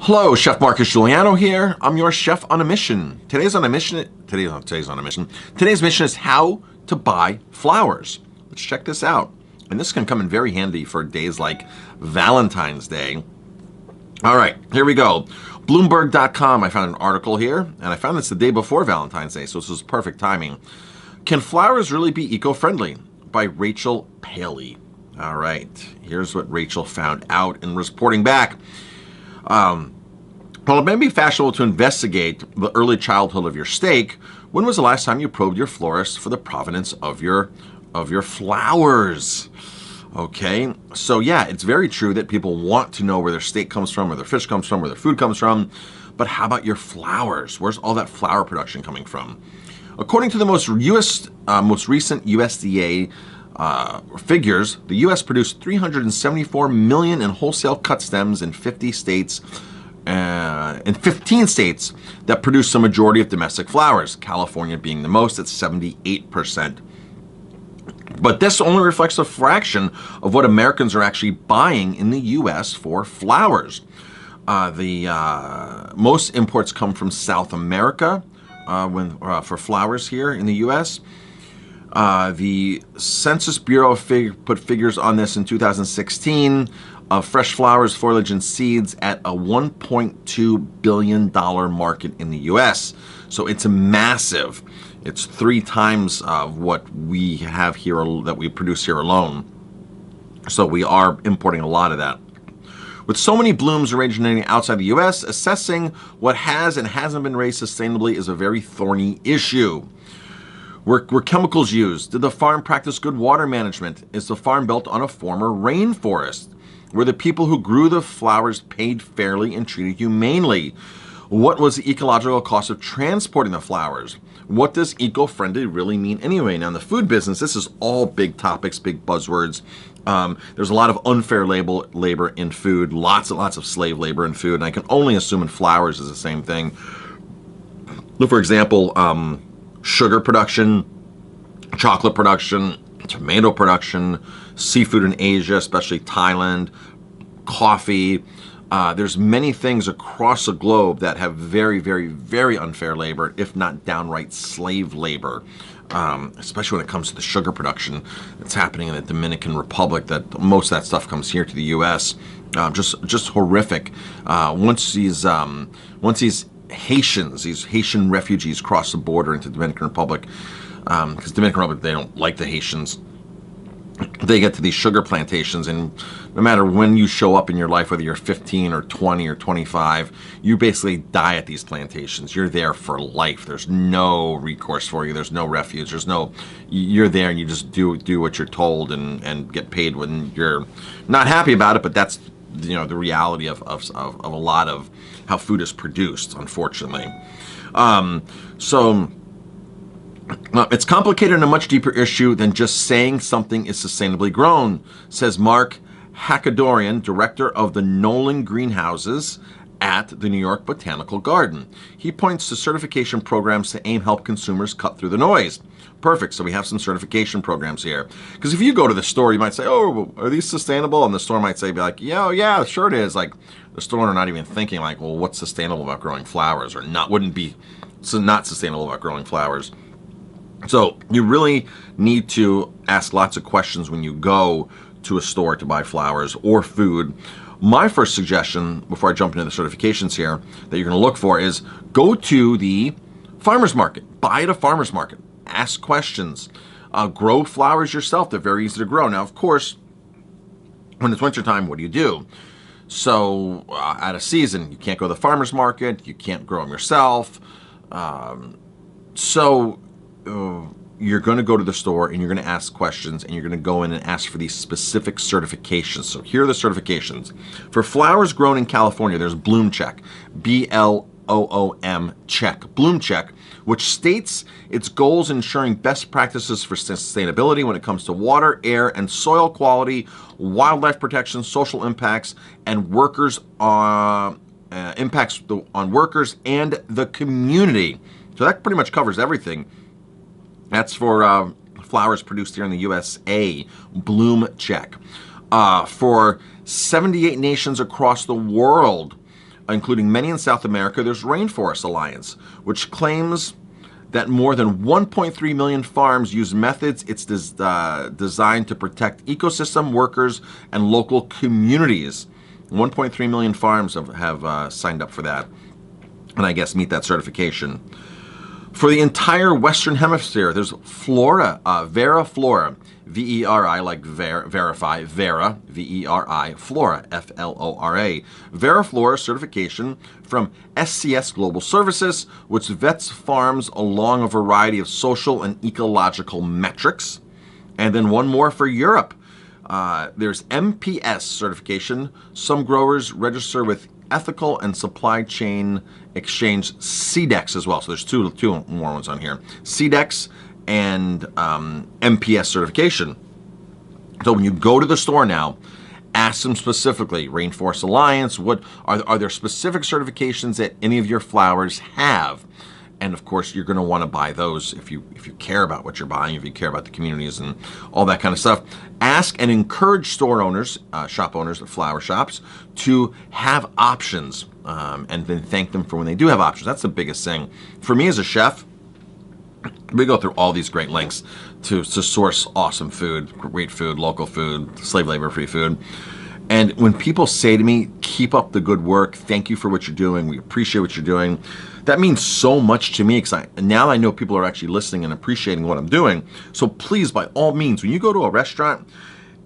Hello, Chef Marcus Guiliano here. I'm your chef on a mission. Today's mission is how to buy flowers. Let's check this out. And this can come in very handy for days like Valentine's Day. All right, here we go. Bloomberg.com, I found an article here, and I found this the day before Valentine's Day, so this is perfect timing. Can flowers really be eco-friendly? By Rachel Paley. All right, here's what Rachel found out in reporting back. While it may be fashionable to investigate the early childhood of your steak, when was the last time you probed your florist for the provenance of your flowers? Okay, so yeah, it's very true that people want to know where their steak comes from, where their fish comes from, where their food comes from, but how about your flowers? Where's all that flower production coming from? According to the most recent USDA figures, the U.S. produced 374 million in wholesale cut stems in 15 states that produce the majority of domestic flowers, California being the most at 78%. But this only reflects a fraction of what Americans are actually buying in the U.S. for flowers. The most imports come from South America for flowers here in the U.S. The Census Bureau put figures on this in 2016 of fresh flowers, foliage, and seeds at a $1.2 billion market in the U.S. So it's massive. It's 3 times what we have here, that we produce here alone. So we are importing a lot of that. With so many blooms originating outside the U.S., assessing what has and hasn't been raised sustainably is a very thorny issue. Were chemicals used? Did the farm practice good water management? Is the farm built on a former rainforest? Were the people who grew the flowers paid fairly and treated humanely? What was the ecological cost of transporting the flowers? What does eco-friendly really mean anyway? Now in the food business, this is all big topics, big buzzwords. There's a lot of unfair labor in food, lots and lots of slave labor in food, and I can only assume in flowers is the same thing. Look, for example, sugar production, chocolate production, tomato production, seafood in Asia, especially Thailand, coffee. There's many things across the globe that have very, very, very unfair labor, if not downright slave labor, especially when it comes to the sugar production that's happening in the Dominican Republic. That most of that stuff comes here to the U.S. Just horrific. Once these Haitian refugees cross the border into the Dominican Republic, because Dominican Republic, they don't like the Haitians. They get to these sugar plantations, and no matter when you show up in your life, whether you're 15 or 20 or 25, you basically die at these plantations. You're there for life. There's no recourse for you. There's no refuge. You're there and you just do what you're told and get paid when you're not happy about it, but that's, the reality of a lot of how food is produced, unfortunately. It's complicated and a much deeper issue than just saying something is sustainably grown, says Mark Hakadorian, director of the Nolan Greenhouses at the New York Botanical Garden. He points to certification programs to help consumers cut through the noise. Perfect. So we have some certification programs here. Because if you go to the store, you might say, "Oh, are these sustainable?" And the store might say, "Yeah, sure it is." Like the store are not even thinking like, "Well, what's sustainable about growing flowers?" Or not sustainable about growing flowers. So you really need to ask lots of questions when you go to a store to buy flowers or food. My first suggestion, before I jump into the certifications here, that you're going to look for is go to the farmer's market. Buy at a farmer's market. Ask questions. Grow flowers yourself. They're very easy to grow. Now, of course, when it's wintertime, what do you do? So at a season, you can't go to the farmer's market. You can't grow them yourself. You're going to go to the store and you're going to ask questions and you're going to go in and ask for these specific certifications. So here are the certifications. For flowers grown in California, there's Bloom Check, BLOOM check, Bloom Check, which states its goals ensuring best practices for sustainability when it comes to water, air, and soil quality, wildlife protection, social impacts, and workers impacts on workers and the community. So that pretty much covers everything. That's for flowers produced here in the USA, Bloom Check. For 78 nations across the world, including many in South America. There's Rainforest Alliance, which claims that more than 1.3 million farms use methods it's designed to protect ecosystem, workers, and local communities. 1.3 million farms have signed up for that, and I guess meet that certification. For the entire Western Hemisphere, there's Flora, Vera Flora, V-E-R-I, like verify, Vera, V-E-R-I, Flora, F-L-O-R-A. Vera Flora certification from SCS Global Services, which vets farms along a variety of social and ecological metrics. And then one more for Europe. There's MPS certification. Some growers register with Ethical and Supply Chain Exchange, CDEX, as well. So there's two more ones on here. CDEX and MPS certification. So when you go to the store now, ask them specifically, Rainforest Alliance, what are there specific certifications that any of your flowers have? And of course, you're going to want to buy those if you care about what you're buying, if you care about the communities and all that kind of stuff. Ask and encourage store owners, shop owners at flower shops to have options, and then thank them for when they do have options. That's the biggest thing. For me as a chef, we go through all these great lengths to source awesome food, great food, local food, slave labor-free food. And when people say to me, keep up the good work, thank you for what you're doing, we appreciate what you're doing, that means so much to me, because now I know people are actually listening and appreciating what I'm doing. So please, by all means, when you go to a restaurant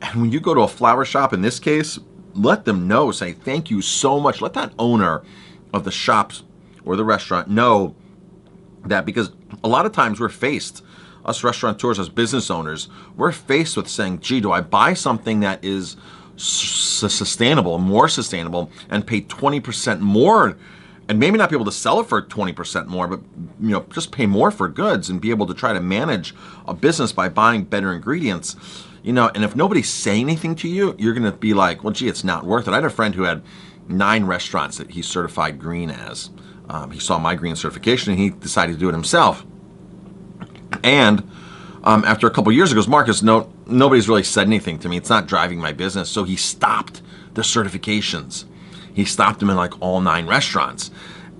and when you go to a flower shop, in this case, let them know, say thank you so much. Let that owner of the shops or the restaurant know that, because a lot of times we're faced, us restaurateurs, as business owners, we're faced with saying, gee, do I buy something that is sustainable, more sustainable, and pay 20% more, and maybe not be able to sell it for 20% more, but just pay more for goods and be able to try to manage a business by buying better ingredients. And if nobody's saying anything to you, you're going to be like, well, gee, it's not worth it. I had a friend who had 9 restaurants that he certified green as. He saw my green certification and he decided to do it himself. And after a couple years ago, Marcus, nobody's really said anything to me. It's not driving my business. So he stopped the certifications. He stopped them in like all 9 restaurants.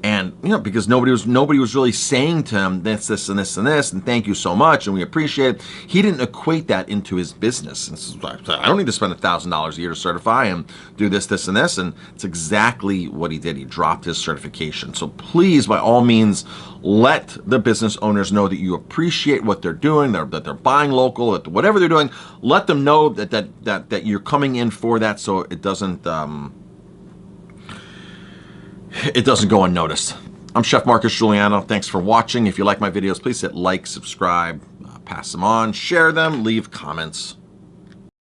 And, because nobody was really saying to him this, and this, and this, and thank you so much, and we appreciate it. He didn't equate that into his business. And I don't need to spend $1,000 a year to certify and do this, this, and this. And it's exactly what he did. He dropped his certification. So please, by all means, let the business owners know that you appreciate what they're doing, that they're buying local, that whatever they're doing. Let them know that you're coming in for that, so it doesn't go unnoticed. I'm Chef Marcus Guiliano. Thanks for watching. If you like my videos, please hit like, subscribe, pass them on, share them, leave comments.